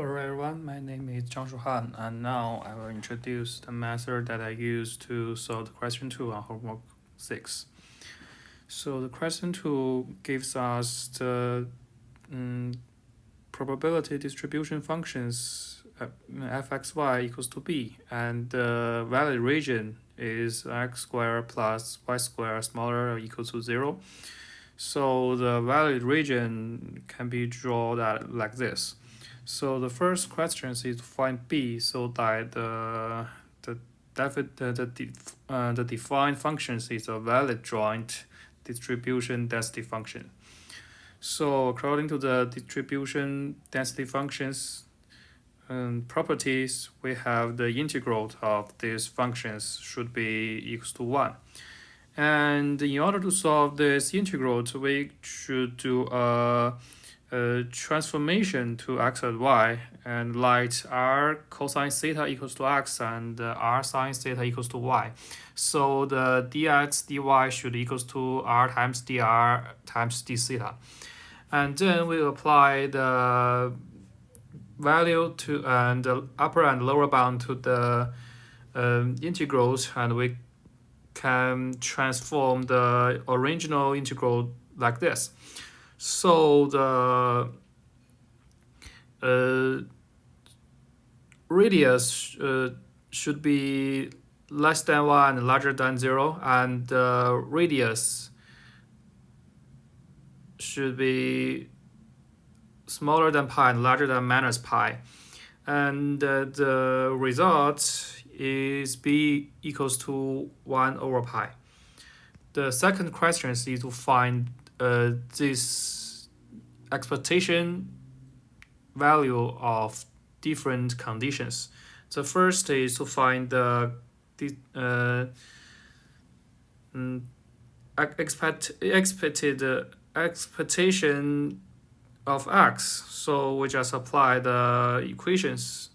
Hello everyone, my name is Zhang Shuhan, and now I will introduce the method that I use to solve the question 2 on homework 6. So the question 2 gives us the probability distribution functions fxy equals to b, and the valid region is x squared plus y squared smaller or equal to 0. So the valid region can be drawn like this. So the first question is to find b, so that the defined functions is a valid joint distribution density function. So according to the distribution density functions properties, we have the integral of these functions should be equals to 1. And in order to solve this integral, we should do a transformation to x and y, and let r cosine theta equals to x and r sine theta equals to y. So the dx dy should equals to r times dr times d theta. And then we apply the value to and the upper and lower bound to the integrals, and we can transform the original integral like this. So the radius should be less than 1 and larger than 0, and the radius should be smaller than pi and larger than minus pi. And the result is b equals to 1 over pi. The second question is to find this expectation value of different conditions. The first is to find the expectation of x. So we just apply the equations,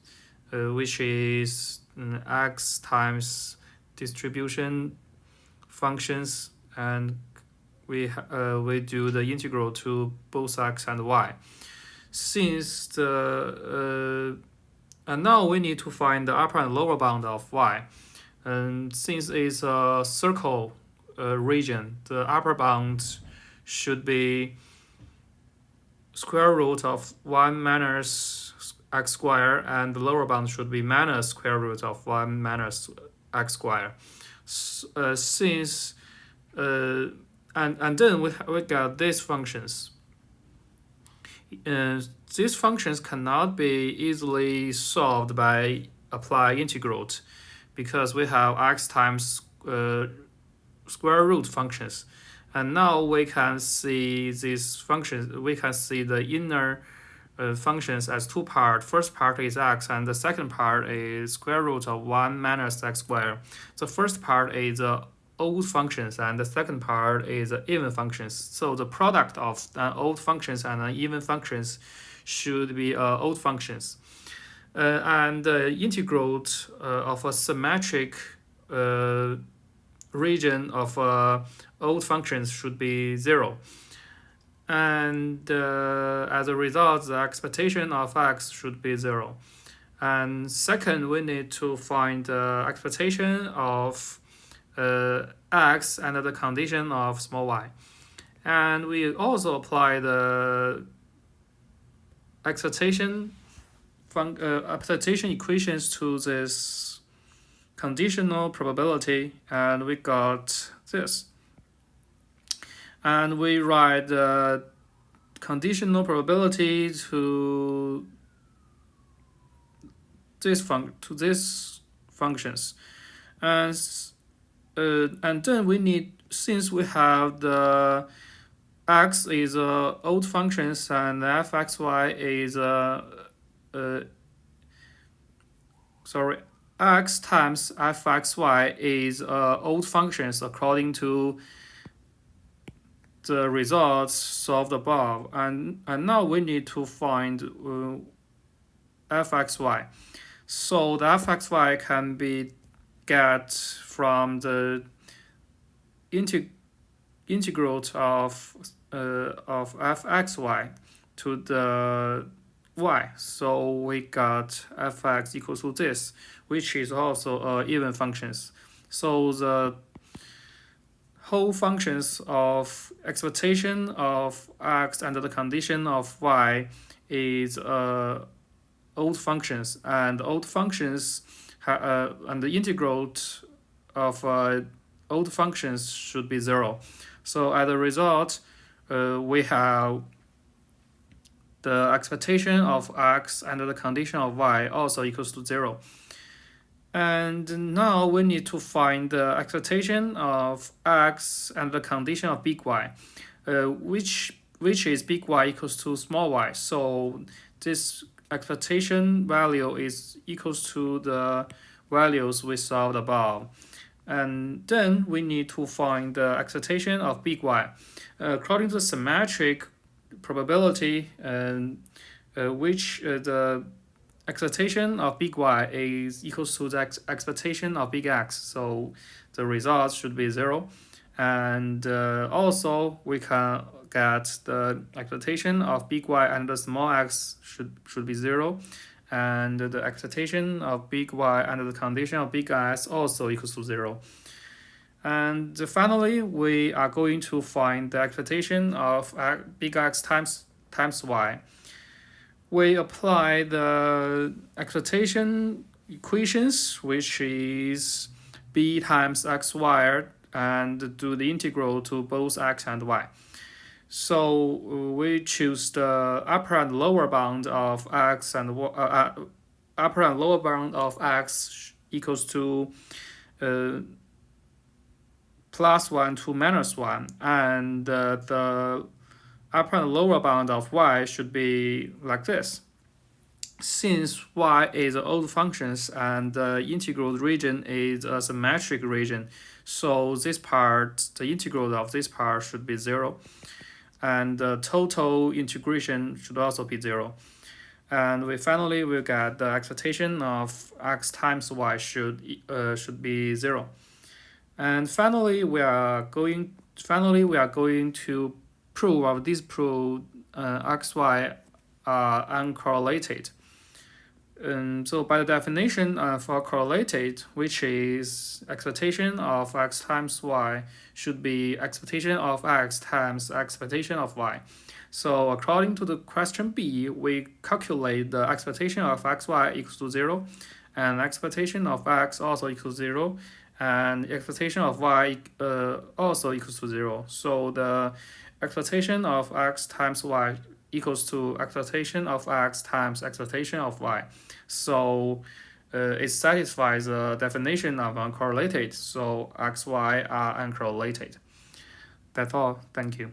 which is x times distribution functions, and we do the integral to both x and y. Since and now we need to find the upper and lower bound of y. And since it's a circle region, the upper bound should be square root of 1 minus x squared, and the lower bound should be minus square root of 1 minus x squared. And then we got these functions. These functions cannot be easily solved by applying integral, because we have x times square root functions. And now we can see these functions, we can see the inner functions as two parts. First part is x, and the second part is square root of 1 minus x squared. The first part is odd functions, and the second part is even functions. So the product of odd functions and even functions should be odd functions. And the integral of a symmetric region of odd functions should be 0. And as a result, the expectation of x should be 0. And second, we need to find the expectation of x under the condition of small y. And we also apply the expectation equations to this conditional probability, and we got this. And we write the conditional probability to these functions, and then we need, since we have the x is odd functions and fxy is x times fxy is odd functions according to the results solved above, and now we need to find fxy. So the fxy can be get from the integral of fxy to the y. So we got fx equals to this, which is also even functions. So the whole functions of expectation of x under the condition of y is old functions, and old functions and the integral of old functions should be 0. So as a result, we have the expectation of x under the condition of y also equals to 0. And now we need to find the expectation of x and the condition of big Y, which is big Y equals to small y. So this expectation value is equals to the values we solved above. And then we need to find the expectation of big Y. According to the symmetric probability, which the expectation of big Y is equals to the expectation of big X. So the result should be 0. And also we can get the expectation of big Y and the small x should be 0. And the expectation of big Y under the condition of big S also equals to 0. And finally, we are going to find the expectation of big X times Y. We apply the expectation equations, which is b times x squared, and do the integral to both x and y. So we choose the upper and lower bound of x and upper and lower bound of x equals to +1 to -1, and the upper and lower bound of y should be like this. Since y is odd functions and the integral region is a symmetric region, so this part, the integral of this part should be 0. And the total integration should also be 0. And we finally will get the expectation of x times y should be 0. And finally we are going to prove or disprove x, y are uncorrelated. So by the definition for correlated, which is expectation of x times y should be expectation of x times expectation of y. So according to the question B, we calculate the expectation of xy equals to 0, and expectation of x also equals 0, and expectation of y also equals to 0. So the expectation of x times y equals to expectation of x times expectation of y. So it satisfies the definition of uncorrelated. So x, y are uncorrelated. That's all. Thank you.